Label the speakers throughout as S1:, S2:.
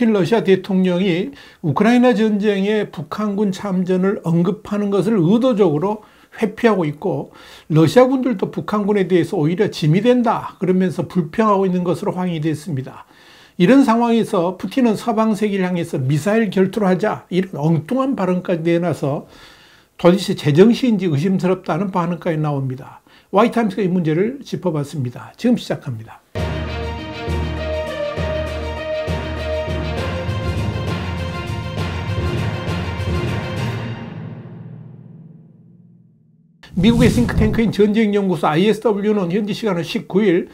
S1: 푸틴 러시아 대통령이 우크라이나 전쟁에 북한군 참전을 언급하는 것을 의도적으로 회피하고 있고, 러시아군들도 북한군에 대해서 오히려 짐이 된다 그러면서 불평하고 있는 것으로 확인이 됐습니다. 이런 상황에서 푸틴은 서방 세계를 향해서 미사일 결투를 하자 이런 엉뚱한 발언까지 내놔서 도대체 제정신인지 의심스럽다는 반응까지 나옵니다. 와이타임스가 이 문제를 짚어봤습니다. 지금 시작합니다. 미국의 싱크탱크인 전쟁연구소 ISW는 현지 시간으로 19일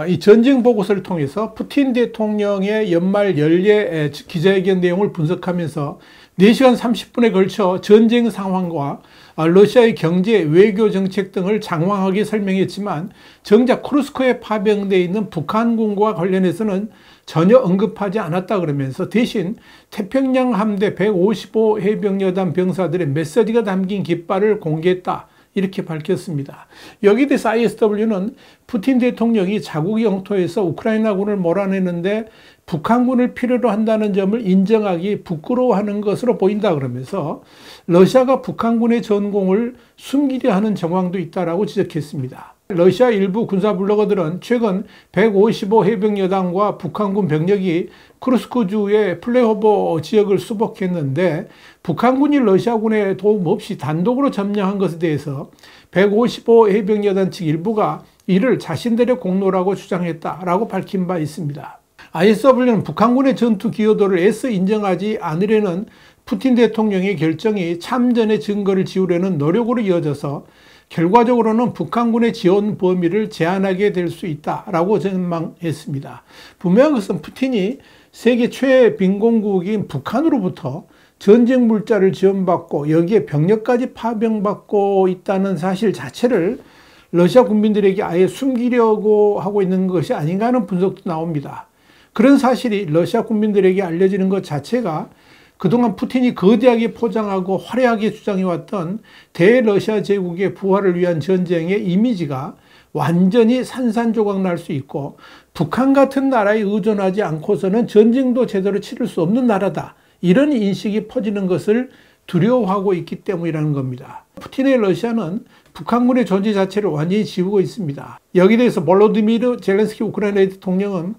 S1: 이 전쟁 보고서를 통해서 푸틴 대통령의 연말 연례 기자회견 내용을 분석하면서 4시간 30분에 걸쳐 전쟁 상황과 러시아의 경제, 외교 정책 등을 장황하게 설명했지만 정작 쿠르스크에 파병되어 있는 북한군과 관련해서는 전혀 언급하지 않았다 그러면서 대신 태평양 함대 155 해병여단 병사들의 메시지가 담긴 깃발을 공개했다, 이렇게 밝혔습니다. 여기에 대해서 ISW는 푸틴 대통령이 자국 영토에서 우크라이나군을 몰아내는데 북한군을 필요로 한다는 점을 인정하기 부끄러워하는 것으로 보인다 그러면서 러시아가 북한군의 전공을 숨기려 하는 정황도 있다라고 지적했습니다. 러시아 일부 군사 블로거들은 최근 155 해병여단과 북한군 병력이 쿠르스크주의 플레호보 지역을 수복했는데 북한군이 러시아군의 도움 없이 단독으로 점령한 것에 대해서 155 해병여단 측 일부가 이를 자신들의 공로라고 주장했다라고 밝힌 바 있습니다. ISW는 북한군의 전투 기여도를 애써 인정하지 않으려는 푸틴 대통령의 결정이 참전의 증거를 지우려는 노력으로 이어져서 결과적으로는 북한군의 지원 범위를 제한하게 될 수 있다라고 전망했습니다. 분명한 것은 푸틴이 세계 최애 빈곤국인 북한으로부터 전쟁 물자를 지원받고 여기에 병력까지 파병받고 있다는 사실 자체를 러시아 국민들에게 아예 숨기려고 하고 있는 것이 아닌가 하는 분석도 나옵니다. 그런 사실이 러시아 국민들에게 알려지는 것 자체가 그동안 푸틴이 거대하게 포장하고 화려하게 주장해왔던 대러시아 제국의 부활을 위한 전쟁의 이미지가 완전히 산산조각 날 수 있고, 북한 같은 나라에 의존하지 않고서는 전쟁도 제대로 치를 수 없는 나라다, 이런 인식이 퍼지는 것을 두려워하고 있기 때문이라는 겁니다. 푸틴의 러시아는 북한군의 존재 자체를 완전히 지우고 있습니다. 여기에 대해서 볼로디미르 젤렌스키 우크라이나 대통령은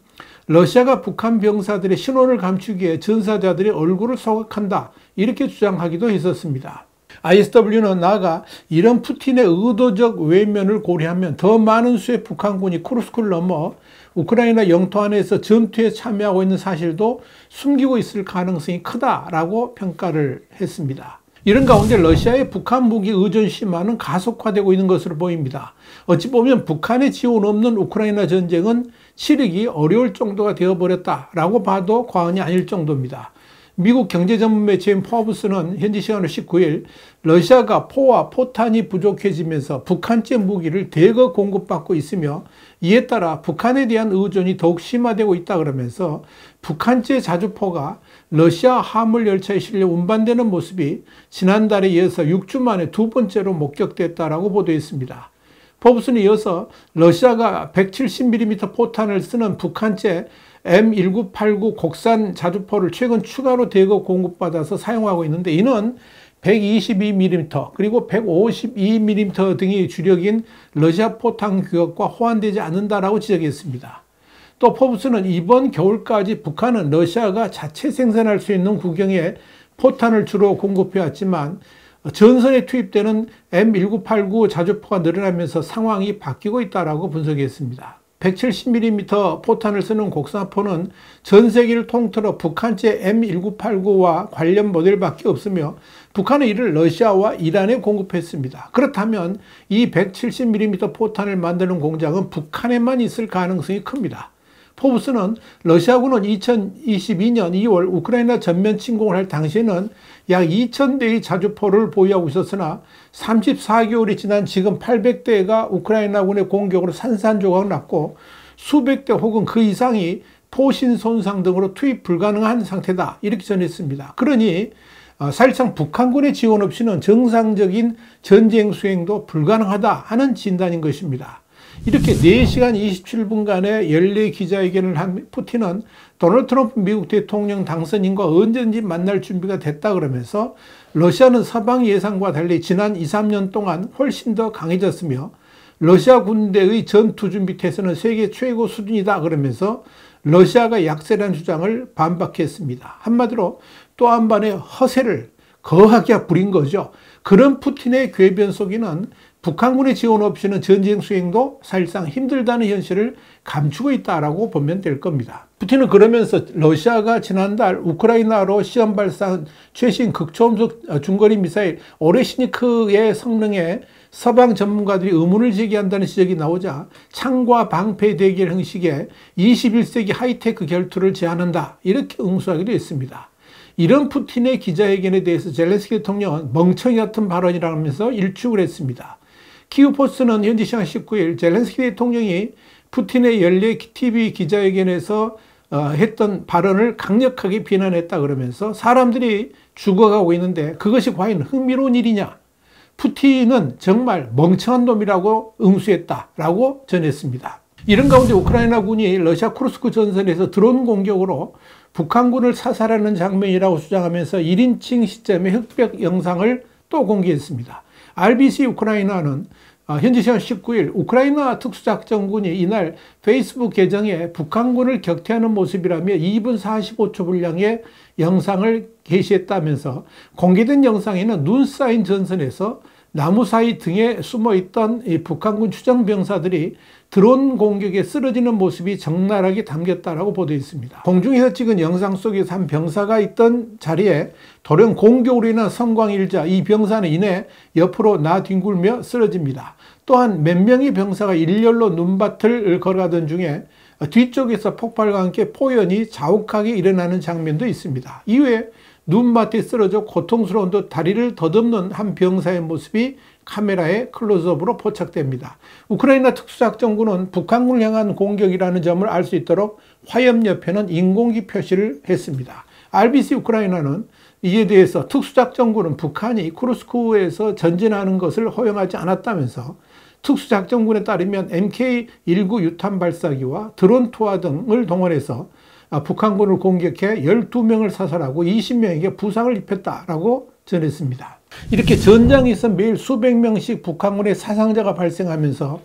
S1: 러시아가 북한 병사들의 신원을 감추기 위해 전사자들의 얼굴을 소각한다, 이렇게 주장하기도 했었습니다. ISW는 나아가 이런 푸틴의 의도적 외면을 고려하면 더 많은 수의 북한군이 쿠르스크를 넘어 우크라이나 영토 안에서 전투에 참여하고 있는 사실도 숨기고 있을 가능성이 크다라고 평가를 했습니다. 이런 가운데 러시아의 북한 무기 의존 심화는 가속화되고 있는 것으로 보입니다. 어찌 보면 북한의 지원 없는 우크라이나 전쟁은 치르기 어려울 정도가 되어버렸다라고 봐도 과언이 아닐 정도입니다. 미국 경제전문 매체인 포브스는 현지 시간으로 19일 러시아가 포와 포탄이 부족해지면서 북한제 무기를 대거 공급받고 있으며 이에 따라 북한에 대한 의존이 더욱 심화되고 있다 그러면서 북한제 자주포가 러시아 화물 열차에 실려 운반되는 모습이 지난달에 이어서 6주 만에 두 번째로 목격됐다라고 보도했습니다. 포브스는 이어서 러시아가 170mm 포탄을 쓰는 북한제 M1989 국산 자주포를 최근 추가로 대거 공급받아서 사용하고 있는데, 이는 122mm 그리고 152mm 등의 주력인 러시아 포탄 규격과 호환되지 않는다라고 지적했습니다. 또 포브스는 이번 겨울까지 북한은 러시아가 자체 생산할 수 있는 구경의 포탄을 주로 공급해왔지만 전선에 투입되는 M1989 자주포가 늘어나면서 상황이 바뀌고 있다고 분석했습니다. 170mm 포탄을 쓰는 곡사포는 전 세계를 통틀어 북한제 M1989와 관련 모델밖에 없으며 북한은 이를 러시아와 이란에 공급했습니다. 그렇다면 이 170mm 포탄을 만드는 공장은 북한에만 있을 가능성이 큽니다. 포브스는 러시아군은 2022년 2월 우크라이나 전면 침공을 할 당시에는 약 2,000대의 자주포를 보유하고 있었으나 34개월이 지난 지금 800대가 우크라이나군의 공격으로 산산조각 났고 수백 대 혹은 그 이상이 포신 손상 등으로 투입 불가능한 상태다, 이렇게 전했습니다. 그러니 사실상 북한군의 지원 없이는 정상적인 전쟁 수행도 불가능하다 하는 진단인 것입니다. 이렇게 4시간 27분간의 연례 기자회견을 한 푸틴은 도널드 트럼프 미국 대통령 당선인과 언제든지 만날 준비가 됐다 그러면서 러시아는 서방 예상과 달리 지난 2, 3년 동안 훨씬 더 강해졌으며 러시아 군대의 전투 준비 태세는 세계 최고 수준이다 그러면서 러시아가 약세라는 주장을 반박했습니다. 한마디로 또 한 번의 허세를 거하게 부린 거죠. 그런 푸틴의 궤변 속에는 북한군의 지원 없이는 전쟁 수행도 사실상 힘들다는 현실을 감추고 있다라고 보면 될 겁니다. 푸틴은 그러면서 러시아가 지난달 우크라이나로 시험 발사한 최신 극초음속 중거리 미사일 오레시니크의 성능에 서방 전문가들이 의문을 제기한다는 지적이 나오자 창과 방패 대결 형식의 21세기 하이테크 결투를 제안한다 이렇게 응수하기도 했습니다. 이런 푸틴의 기자회견에 대해서 젤렌스키 대통령은 멍청이 같은 발언이라면서 일축을 했습니다. 키우포스는 현지 시간 19일 젤렌스키 대통령이 푸틴의 연례 TV 기자회견에서 했던 발언을 강력하게 비난했다 그러면서 사람들이 죽어가고 있는데 그것이 과연 흥미로운 일이냐? 푸틴은 정말 멍청한 놈이라고 응수했다라고 전했습니다. 이런 가운데 우크라이나군이 러시아 쿠르스크 전선에서 드론 공격으로 북한군을 사살하는 장면이라고 주장하면서 1인칭 시점의 흑백 영상을 또 공개했습니다. RBC 우크라이나는 현지 시간 19일 우크라이나 특수작전군이 이날 페이스북 계정에 북한군을 격퇴하는 모습이라며 2분 45초 분량의 영상을 게시했다면서 공개된 영상에는 눈 쌓인 전선에서 나무 사이 등에 숨어있던 이 북한군 추정병사들이 드론 공격에 쓰러지는 모습이 적나라하게 담겼다라고 보도했습니다. 공중에서 찍은 영상 속에서 한 병사가 있던 자리에 돌연 공격으로 인한 성광이 일자 이 병사는 이내 옆으로 나뒹굴며 쓰러집니다. 또한 몇 명의 병사가 일렬로 눈밭을 걸어가던 중에 뒤쪽에서 폭발과 함께 포연이 자욱하게 일어나는 장면도 있습니다. 이후에 눈밭에 쓰러져 고통스러운 듯 다리를 더듬는 한 병사의 모습이 카메라에 클로즈업으로 포착됩니다. 우크라이나 특수작전군은 북한군을 향한 공격이라는 점을 알 수 있도록 화염 옆에는 인공기 표시를 했습니다. RBC 우크라이나는 이에 대해서 특수작전군은 북한이 쿠르스크에서 전진하는 것을 허용하지 않았다면서 특수작전군에 따르면 MK-19 유탄 발사기와 드론 투하 등을 동원해서 북한군을 공격해 12명을 사살하고 20명에게 부상을 입혔다라고 전했습니다. 이렇게 전장에서 매일 수백 명씩 북한군의 사상자가 발생하면서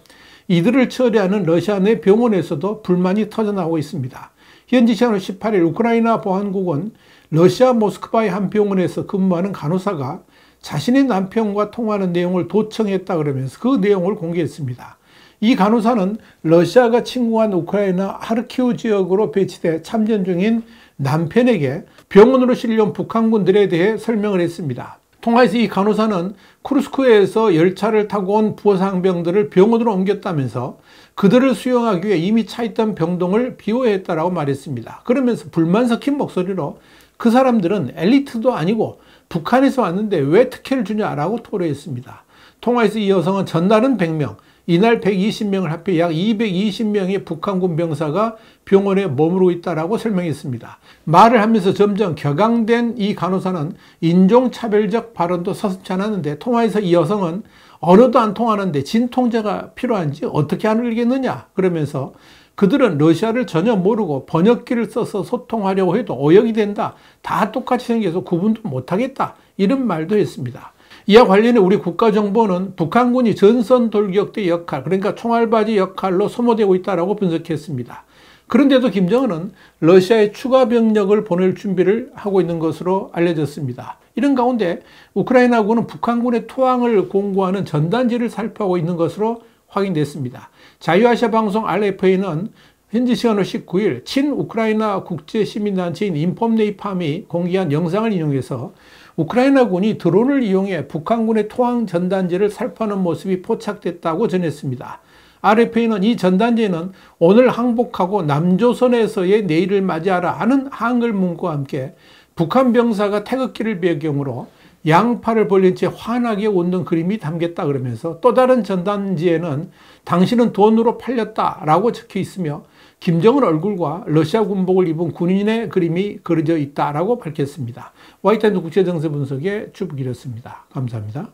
S1: 이들을 처리하는 러시아 내 병원에서도 불만이 터져나오고 있습니다. 현지 시간으로 18일 우크라이나 보안국은 러시아 모스크바의 한 병원에서 근무하는 간호사가 자신의 남편과 통화하는 내용을 도청했다 그러면서 그 내용을 공개했습니다. 이 간호사는 러시아가 침공한 우크라이나 하르키우 지역으로 배치돼 참전 중인 남편에게 병원으로 실려온 북한군들에 대해 설명을 했습니다. 통화에서 이 간호사는 쿠르스크에서 열차를 타고 온 부상병들을 병원으로 옮겼다면서 그들을 수용하기 위해 이미 차있던 병동을 비워했다라고 말했습니다. 그러면서 불만 섞인 목소리로 그 사람들은 엘리트도 아니고 북한에서 왔는데 왜 특혜를 주냐라고 토로했습니다. 통화에서 이 여성은 전날은 100명, 이날 120명을 합해 약 220명의 북한군 병사가 병원에 머무르고 있다라고 설명했습니다. 말을 하면서 점점 격앙된 이 간호사는 인종차별적 발언도 서슴지 않았는데 통화에서 이 여성은 언어도 안 통하는데 진통제가 필요한지 어떻게 알겠느냐 그러면서 그들은 러시아를 전혀 모르고 번역기를 써서 소통하려고 해도 오역이 된다. 다 똑같이 생겨서 구분도 못하겠다. 이런 말도 했습니다. 이와 관련해 우리 국가정보는 북한군이 전선 돌격대 역할, 그러니까 총알바지 역할로 소모되고 있다고 분석했습니다. 그런데도 김정은은 러시아에 추가 병력을 보낼 준비를 하고 있는 것으로 알려졌습니다. 이런 가운데 우크라이나군은 북한군의 투항을 공고하는 전단지를 살포하고 있는 것으로 확인됐습니다. 자유아시아 방송 RFA는 현지 시간으로 19일 친우크라이나 국제시민단체인 인폼네이팜이 공개한 영상을 인용해서 우크라이나군이 드론을 이용해 북한군의 투항 전단지를 살포하는 모습이 포착됐다고 전했습니다. RFA는 이 전단지에는 오늘 항복하고 남조선에서의 내일을 맞이하라 하는 한글 문구와 함께 북한 병사가 태극기를 배경으로 양팔을 벌린 채 환하게 웃는 그림이 담겼다 그러면서 또 다른 전단지에는 당신은 돈으로 팔렸다라고 적혀 있으며 김정은 얼굴과 러시아 군복을 입은 군인의 그림이 그려져 있다라고 밝혔습니다. 와이타임즈 국제정세 분석의 주북이었습니다. 감사합니다.